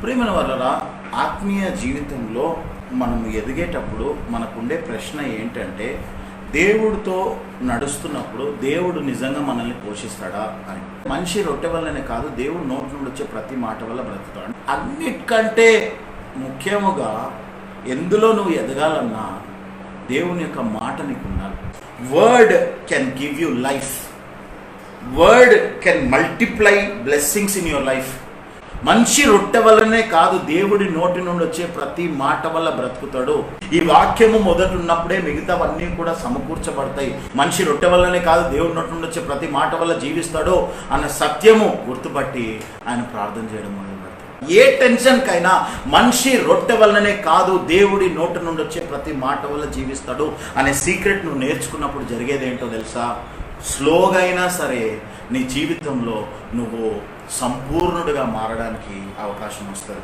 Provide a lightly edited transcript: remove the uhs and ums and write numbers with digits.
ప్రేమల వల్ల ఆత్మీయ జీవితంలో మనం ఎదిగేటప్పుడు మనకుండే ప్రశ్న ఏంటంటే, దేవుడితో నడుస్తున్నప్పుడు దేవుడు నిజంగా మనల్ని పోషిస్తాడా అని. మనిషి రొట్టె వల్లనే కాదు, దేవుడు నోటి నుండి వచ్చే ప్రతి మాట వల్ల బ్రతుకుతాడు. అన్నిటికంటే ముఖ్యముగా ఎందులో నువ్వు ఎదగాలన్నా దేవుని యొక్క మాట నీకు ఉండాలి. Word can give you life. Word can multiply blessings in your life. మనిషి రొట్టె వల్లనే కాదు, దేవుడి నోటి నుండి వచ్చే ప్రతి మాట వల్ల బ్రతుకుతాడు. ఈ వాక్యము మొదట ఉన్నప్పుడే మిగతావన్నీ కూడా సమకూర్చబడతాయి. మనిషి రొట్టె వల్లనే కాదు, దేవుడి నోటి నుండి వచ్చే ప్రతి మాట వల్ల జీవిస్తాడు అన్న సత్యము గుర్తుపట్టి ఆయన ప్రార్థన చేయడం మొదలుపెడతాడు. ఏ టెన్షన్కైనా మనిషి రొట్టె వల్లనే కాదు, దేవుడి నోటి నుండి వచ్చే ప్రతి మాట వల్ల జీవిస్తాడు అనే సీక్రెట్ నువ్వు నేర్చుకున్నప్పుడు జరిగేది ఏంటో తెలుసా? స్లోగా అయినా సరే నీ జీవితంలో నువ్వు సంపూర్ణుడిగా మారడానికి అవకాశం వస్తుంది.